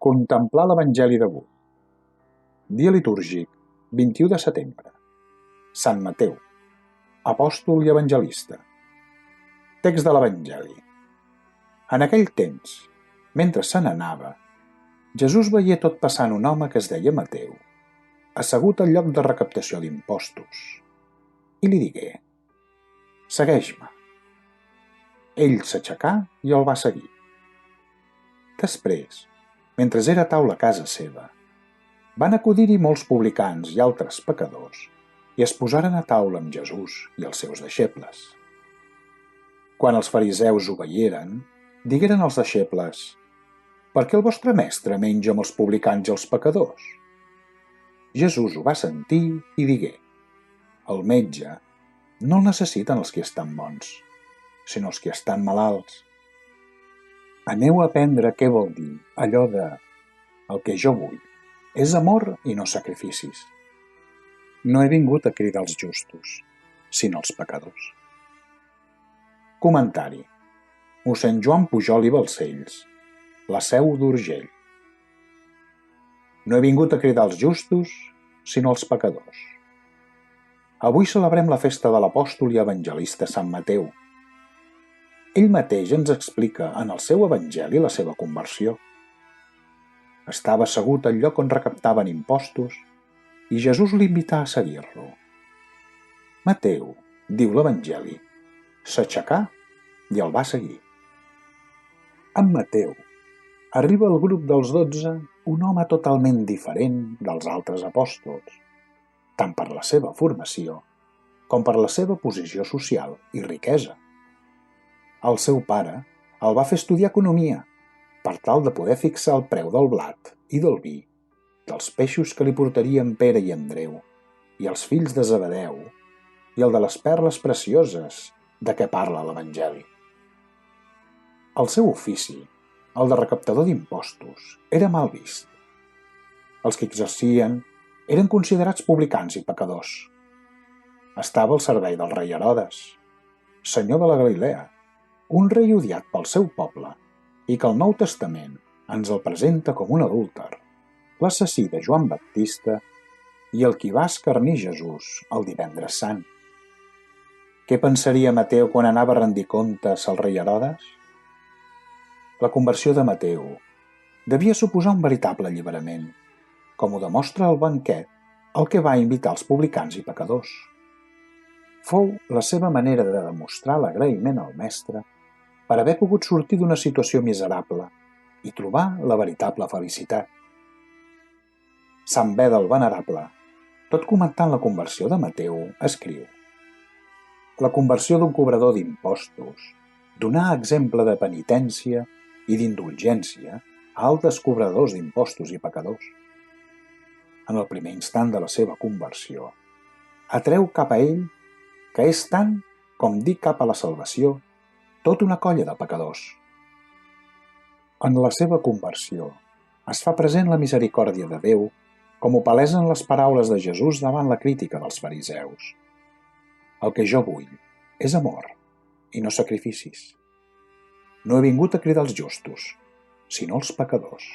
Contemplar l'Evangeli d'avui. Dia litúrgic, 21 de setembre. Sant Mateu, apòstol i evangelista. Text de l'Evangeli. En aquell temps, mentre se n'anava, Jesús veié tot passant un home que es deia Mateu, assegut al lloc de recaptació d'impostos, i li digué: «Segueix-me». Ell s'aixecà i el va seguir. Després, mentre era a taula a casa seva, van acudir-hi molts publicans i altres pecadors i es posaren a taula amb Jesús i els seus deixebles. Quan els fariseus ho veieren, digueren als deixebles: «Per què el vostre mestre menja amb els publicans i els pecadors?» Jesús ho va sentir i digué: «El metge no el necessiten els que estan bons, sinó els que estan malalts. Aneu a aprendre què vol dir allò de «el que jo vull és amor i no sacrificis». No he vingut a cridar els justos, sinó els pecadors». Comentari: mossèn Joan Pujol i Balcells, La Seu d'Urgell. No he vingut a cridar els justos, sinó els pecadors. Avui celebrem la festa de l'apòstol i evangelista Sant Mateu. Ell mateix ens explica en el seu evangeli la seva conversió. Estava assegut al lloc on recaptaven impostos i Jesús l'invità a seguir-lo. Mateu, diu l'evangeli, s'aixecà i el va seguir. Amb Mateu arriba al grup dels 12 un home totalment diferent dels altres apòstols, tant per la seva formació com per la seva posició social i riquesa. El seu pare el va fer estudiar economia per tal de poder fixar el preu del blat i del vi, dels peixos que li portarien Pere i Andreu, i els fills de Zebedeu, i el de les perles precioses de què parla l'Evangeli. El seu ofici, el de recaptador d'impostos, era mal vist. Els que exercien eren considerats publicans i pecadors. Estava al servei del rei Herodes, senyor de la Galilea, un rei odiat pel seu poble i que el Nou Testament ens el presenta com un adúlter, l'assassí de Joan Baptista i el qui va escarnir Jesús el divendres sant. Què pensaria Mateu quan anava a rendir comptes al rei Herodes? La conversió de Mateu devia suposar un veritable alliberament, com ho demostra el banquet al que va invitar els publicans i pecadors. Fou la seva manera de demostrar l'agraïment al mestre per haver pogut sortir d'una situació miserable i trobar la veritable felicitat. Sant Beda el Venerable, tot comentant la conversió de Mateu, escriu: «La conversió d'un cobrador d'impostos donà exemple de penitència i d'indulgència a altres cobradors d'impostos i pecadors. En el primer instant de la seva conversió, atreu cap a ell que és tant com dir cap a la salvació tota una colla de pecadors. En la seva conversió es fa present la misericòrdia de Déu, com ho palesen les paraules de Jesús davant la crítica dels fariseus. El que jo vull és amor i no sacrificis. No he vingut a cridar els justos, sinó els pecadors».